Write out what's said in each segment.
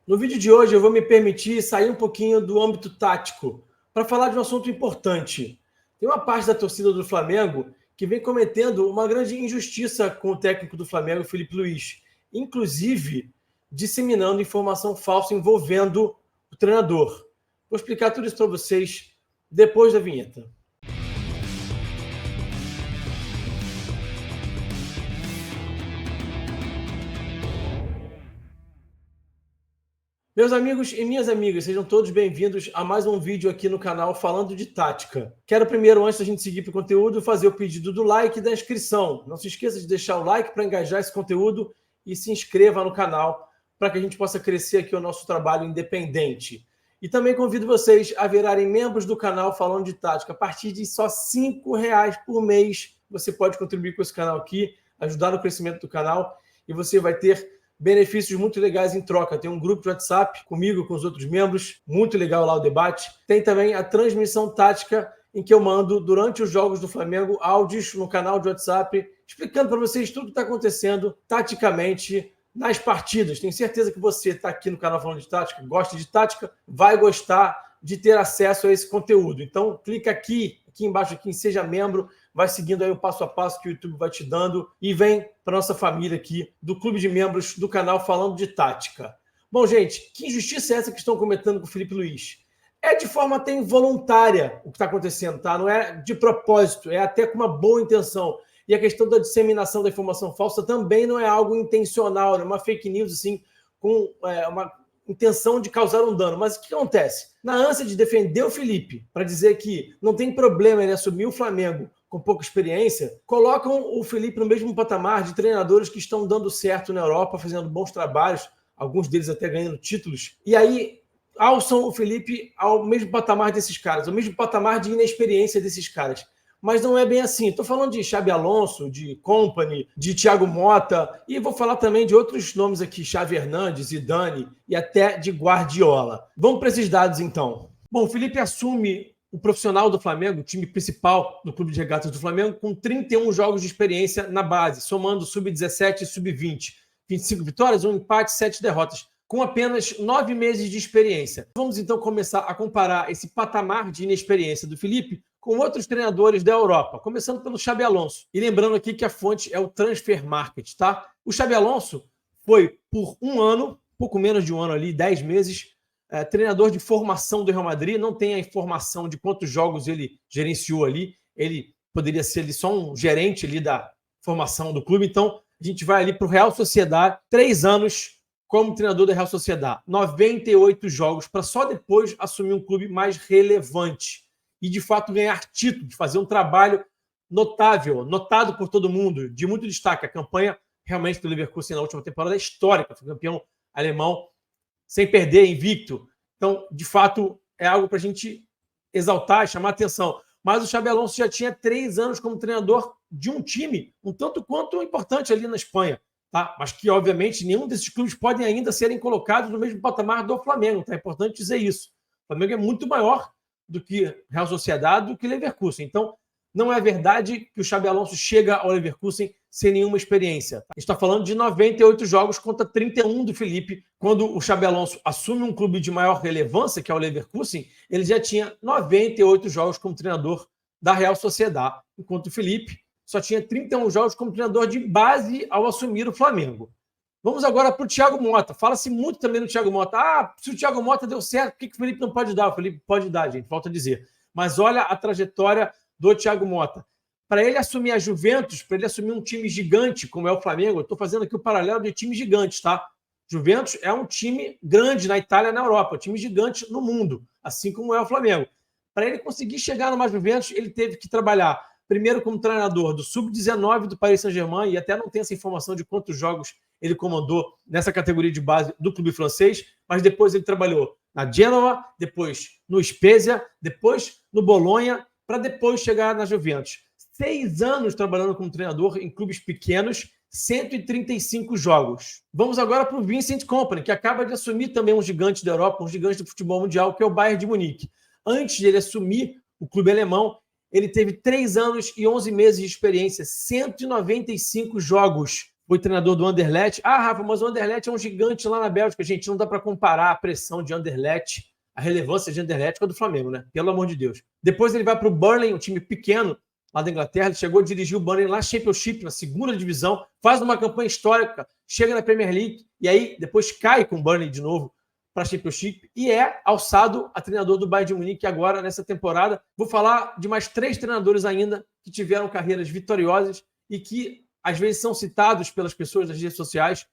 No vídeo de hoje eu vou me permitir sair um pouquinho do âmbito tático para falar de um assunto importante. Tem uma parte da torcida do Flamengo que vem cometendo uma grande injustiça com o técnico do Flamengo, Felipe Luiz, inclusive disseminando informação falsa envolvendo o treinador. Vou explicar tudo isso para vocês depois da vinheta. Meus amigos e minhas amigas, sejam todos bem-vindos a mais um vídeo aqui no canal falando de tática. Quero primeiro, antes da gente seguir para o conteúdo, fazer o pedido do like e da inscrição. Não se esqueça de deixar o like para engajar esse conteúdo e se inscreva no canal para que a gente possa crescer aqui o nosso trabalho independente. E também convido vocês a virarem membros do canal falando de tática. A partir de só R$5 por mês, você pode contribuir com esse canal aqui, ajudar no crescimento do canal e você vai ter benefícios muito legais em troca. Tem um grupo de WhatsApp comigo, com os outros membros, muito legal lá o debate. Tem também a transmissão tática, em que eu mando, durante os jogos do Flamengo, áudios no canal de WhatsApp, explicando para vocês tudo o que está acontecendo taticamente nas partidas. Tenho certeza que você está aqui no canal falando de tática, gosta de tática, vai gostar de ter acesso a esse conteúdo. Então, clica aqui embaixo, aqui em Seja Membro, vai seguindo aí o passo a passo que o YouTube vai te dando e vem para nossa família aqui do clube de membros do canal falando de tática. Bom, gente, que injustiça é essa que estão cometendo com o Felipe Luiz? É de forma até involuntária o que está acontecendo, tá? Não é de propósito, é até com uma boa intenção. E a questão da disseminação da informação falsa também não é algo intencional, não é uma fake news assim, com uma intenção de causar um dano. Mas o que acontece? Na ânsia de defender o Felipe, para dizer que não tem problema ele assumir o Flamengo com pouca experiência, colocam o Felipe no mesmo patamar de treinadores que estão dando certo na Europa, fazendo bons trabalhos, alguns deles até ganhando títulos, e aí alçam o Felipe ao mesmo patamar desses caras, ao mesmo patamar de inexperiência desses caras. Mas não é bem assim. Estou falando de Xabi Alonso, de Kompany, de Thiago Motta, e vou falar também de outros nomes aqui, Xavi Hernandes, Zidane e até de Guardiola. Vamos para esses dados, então. Bom, o Felipe assume o profissional do Flamengo, o time principal do Clube de Regatas do Flamengo, com 31 jogos de experiência na base, somando sub-17 e sub-20. 25 vitórias, 1 empate, 7 derrotas, com apenas 9 meses de experiência. Vamos, então, começar a comparar esse patamar de inexperiência do Felipe com outros treinadores da Europa, começando pelo Xabi Alonso. E lembrando aqui que a fonte é o Transfer Market, tá? O Xabi Alonso foi, por um ano, pouco menos de um ano ali, 10 meses, treinador de formação do Real Madrid. Não tem a informação de quantos jogos ele gerenciou ali. Ele poderia ser ali só um gerente ali da formação do clube. Então, a gente vai ali para o Real Sociedad, 3 anos como treinador da Real Sociedad. 98 jogos, para só depois assumir um clube mais relevante e, de fato, ganhar título, de fazer um trabalho notável, notado por todo mundo, de muito destaque. A campanha, realmente, do Leverkusen na última temporada é histórica. Foi campeão alemão sem perder, invicto. Então, de fato, é algo para a gente exaltar e chamar atenção. Mas o Xabi Alonso já tinha 3 anos como treinador de um time um tanto quanto importante ali na Espanha, tá? Mas que, obviamente, nenhum desses clubes podem ainda serem colocados no mesmo patamar do Flamengo. Tá? É importante dizer isso. O Flamengo é muito maior do que Real Sociedad, do que Leverkusen. Então, não é verdade que o Xabi Alonso chega ao Leverkusen sem nenhuma experiência. A gente está falando de 98 jogos contra 31 do Felipe. Quando o Xabi Alonso assume um clube de maior relevância, que é o Leverkusen, ele já tinha 98 jogos como treinador da Real Sociedad, enquanto o Felipe só tinha 31 jogos como treinador de base ao assumir o Flamengo. Vamos agora para o Thiago Motta. Fala-se muito também no Thiago Motta. Se o Thiago Motta deu certo, por que o Felipe não pode dar? O Felipe pode dar, gente, volto a dizer. Mas olha a trajetória do Thiago Motta. Para ele assumir a Juventus, para ele assumir um time gigante, como é o Flamengo, eu estou fazendo aqui o paralelo de times gigantes, tá? Juventus é um time grande na Itália e na Europa, um time gigante no mundo, assim como é o Flamengo. Para ele conseguir chegar numa Juventus, ele teve que trabalhar primeiro como treinador do Sub-19 do Paris Saint-Germain, e até não tem essa informação de quantos jogos ele comandou nessa categoria de base do clube francês, mas depois ele trabalhou na Genoa, depois no Spezia, depois no Bolonha, para depois chegar na Juventus. 6 anos trabalhando como treinador em clubes pequenos, 135 jogos. Vamos agora para o Vincent Kompany, que acaba de assumir também um gigante da Europa, um gigante do futebol mundial, que é o Bayern de Munique. Antes de ele assumir o clube alemão, ele teve 3 anos e 11 meses de experiência, 195 jogos. foi treinador do Anderlecht. Ah, Rafa, mas o Anderlecht é um gigante lá na Bélgica. Gente, não dá para comparar a pressão de Anderlecht, a relevância de Anderlecht com a do Flamengo, né? Pelo amor de Deus. Depois ele vai para o Burnley, um time pequeno lá da Inglaterra. Ele chegou a dirigir o Burnley lá na Championship, na segunda divisão, faz uma campanha histórica, chega na Premier League e aí depois cai com o Burnley de novo para a Championship e é alçado a treinador do Bayern de Munique agora nessa temporada. Vou falar de mais 3 treinadores ainda que tiveram carreiras vitoriosas e que às vezes são citados pelas pessoas das redes sociais,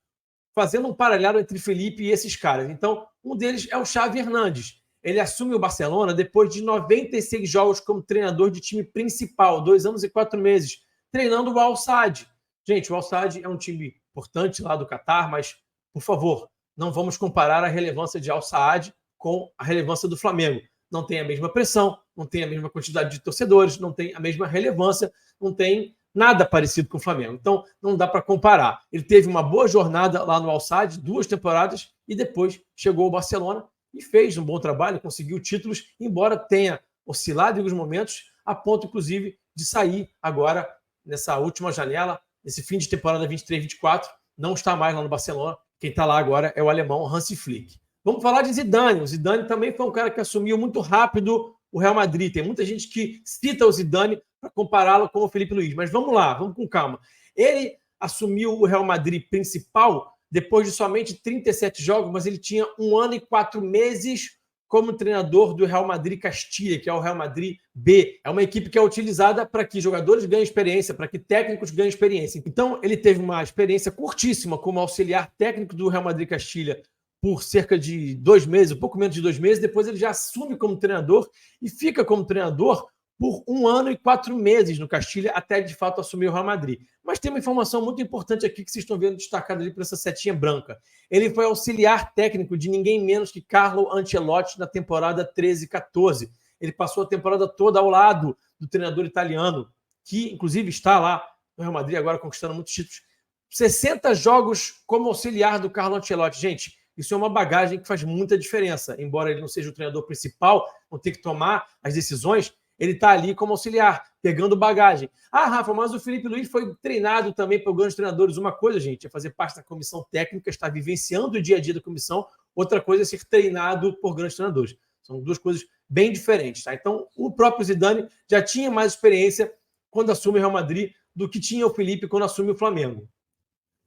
fazendo um paralelo entre Felipe e esses caras. Então, um deles é o Xavi Hernandes. Ele assume o Barcelona depois de 96 jogos como treinador de time principal, 2 anos e 4 meses, treinando o Al Sadd. Gente, o Al Sadd é um time importante lá do Catar, mas, por favor, não vamos comparar a relevância de Al Sadd com a relevância do Flamengo. Não tem a mesma pressão, não tem a mesma quantidade de torcedores, não tem a mesma relevância, não tem nada parecido com o Flamengo. Então, não dá para comparar. Ele teve uma boa jornada lá no Al Sadd, 2 temporadas, e depois chegou ao Barcelona e fez um bom trabalho, conseguiu títulos, embora tenha oscilado em alguns momentos, a ponto, inclusive, de sair agora, nessa última janela, nesse fim de temporada 23-24, não está mais lá no Barcelona. Quem está lá agora é o alemão Hansi Flick. Vamos falar de Zidane. O Zidane também foi um cara que assumiu muito rápido o Real Madrid. Tem muita gente que cita o Zidane para compará-lo com o Felipe Luiz. Mas vamos lá, vamos com calma. Ele assumiu o Real Madrid principal depois de somente 37 jogos, mas ele tinha 1 ano e 4 meses como treinador do Real Madrid Castilha, que é o Real Madrid B. É uma equipe que é utilizada para que jogadores ganhem experiência, para que técnicos ganhem experiência. Então, ele teve uma experiência curtíssima como auxiliar técnico do Real Madrid Castilha por cerca de 2 meses, um pouco menos de 2 meses. Depois ele já assume como treinador e fica como treinador por 1 ano e 4 meses no Castilha, até de fato assumir o Real Madrid. Mas tem uma informação muito importante aqui que vocês estão vendo destacada ali por essa setinha branca. Ele foi auxiliar técnico de ninguém menos que Carlo Ancelotti na temporada 13-14. Ele passou a temporada toda ao lado do treinador italiano, que inclusive está lá no Real Madrid agora conquistando muitos títulos. 60 jogos como auxiliar do Carlo Ancelotti. Gente, isso é uma bagagem que faz muita diferença. Embora ele não seja o treinador principal, não tenha que tomar as decisões, ele está ali como auxiliar, pegando bagagem. Ah, Rafa, mas o Felipe Luiz foi treinado também por grandes treinadores. Uma coisa, gente, é fazer parte da comissão técnica, estar vivenciando o dia a dia da comissão. Outra coisa é ser treinado por grandes treinadores. São 2 coisas bem diferentes. Tá? Então, o próprio Zidane já tinha mais experiência quando assume o Real Madrid do que tinha o Felipe quando assume o Flamengo.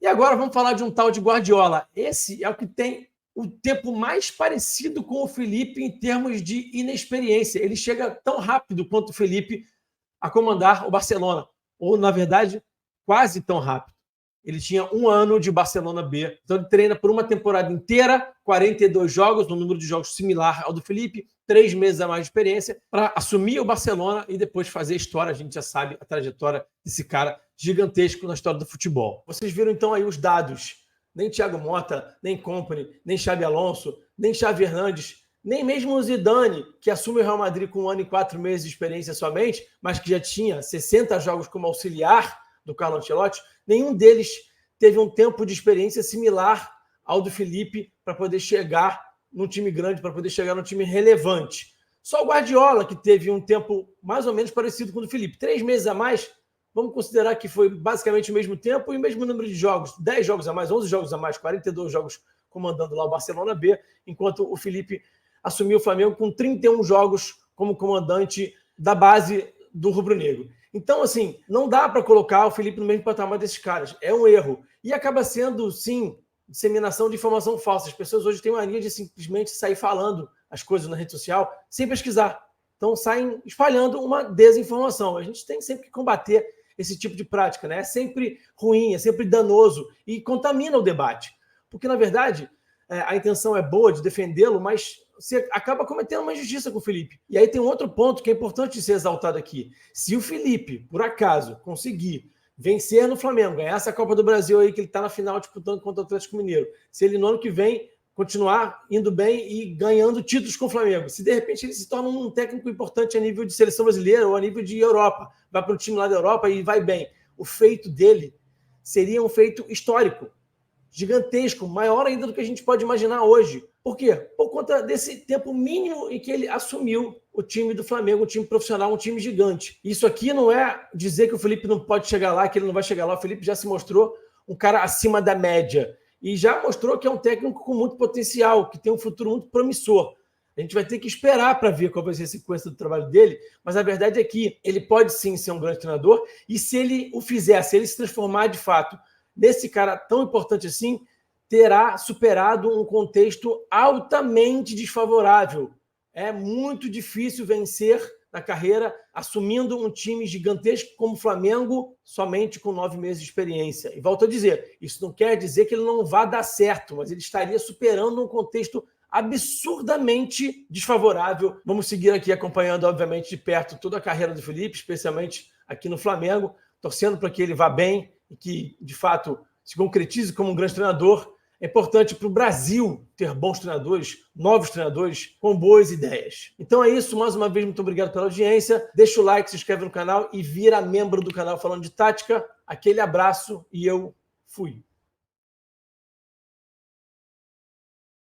E agora vamos falar de um tal de Guardiola. Esse é o que tem o tempo mais parecido com o Felipe em termos de inexperiência. Ele chega tão rápido quanto o Felipe a comandar o Barcelona, ou, na verdade, quase tão rápido. Ele tinha 1 ano de Barcelona B, então ele treina por uma temporada inteira, 42 jogos, um número de jogos similar ao do Felipe, 3 meses a mais de experiência, para assumir o Barcelona e depois fazer história. A gente já sabe a trajetória desse cara gigantesco na história do futebol. Vocês viram, então, aí os dados. Nem Thiago Motta, nem Kompany, nem Xabi Alonso, nem Xavi Hernandes, nem mesmo o Zidane, que assume o Real Madrid com 1 ano e 4 meses de experiência somente, mas que já tinha 60 jogos como auxiliar do Carlo Ancelotti, nenhum deles teve um tempo de experiência similar ao do Felipe para poder chegar num time grande, para poder chegar num time relevante. Só o Guardiola, que teve um tempo mais ou menos parecido com o do Felipe. 3 meses a mais. Vamos considerar que foi basicamente o mesmo tempo e o mesmo número de jogos. 10 jogos a mais, 11 jogos a mais, 42 jogos comandando lá o Barcelona B, enquanto o Felipe assumiu o Flamengo com 31 jogos como comandante da base do rubro-negro. Então, assim, não dá para colocar o Felipe no mesmo patamar desses caras. É um erro. E acaba sendo, sim, disseminação de informação falsa. As pessoas hoje têm uma mania de simplesmente sair falando as coisas na rede social sem pesquisar. Então, saem espalhando uma desinformação. A gente tem sempre que combater esse tipo de prática, né? É sempre ruim, é sempre danoso e contamina o debate. Porque, na verdade, a intenção é boa de defendê-lo, mas você acaba cometendo uma injustiça com o Felipe. E aí tem um outro ponto que é importante ser exaltado aqui. Se o Felipe, por acaso, conseguir vencer no Flamengo, ganhar essa Copa do Brasil aí que ele está na final disputando contra o Atlético Mineiro, se ele no ano que vem continuar indo bem e ganhando títulos com o Flamengo, se de repente ele se torna um técnico importante a nível de seleção brasileira ou a nível de Europa, vai para o time lá da Europa e vai bem, o feito dele seria um feito histórico, gigantesco, maior ainda do que a gente pode imaginar hoje. Por quê? Por conta desse tempo mínimo em que ele assumiu o time do Flamengo, um time profissional, um time gigante. Isso aqui não é dizer que o Felipe não pode chegar lá, que ele não vai chegar lá. O Felipe já se mostrou um cara acima da média. E já mostrou que é um técnico com muito potencial, que tem um futuro muito promissor. A gente vai ter que esperar para ver qual vai ser a sequência do trabalho dele, mas a verdade é que ele pode sim ser um grande treinador, e se ele o fizer, se ele se transformar de fato nesse cara tão importante assim, terá superado um contexto altamente desfavorável. É muito difícil vencer na carreira assumindo um time gigantesco como o Flamengo somente com 9 meses de experiência. E volto a dizer, isso não quer dizer que ele não vá dar certo, mas ele estaria superando um contexto absurdamente desfavorável. Vamos seguir aqui acompanhando, obviamente, de perto toda a carreira do Felipe, especialmente aqui no Flamengo, torcendo para que ele vá bem e que, de fato, se concretize como um grande treinador. É importante para o Brasil ter bons treinadores, novos treinadores com boas ideias. Então é isso, mais uma vez, muito obrigado pela audiência. Deixa o like, se inscreve no canal e vira membro do canal Falando de Tática. Aquele abraço e eu fui.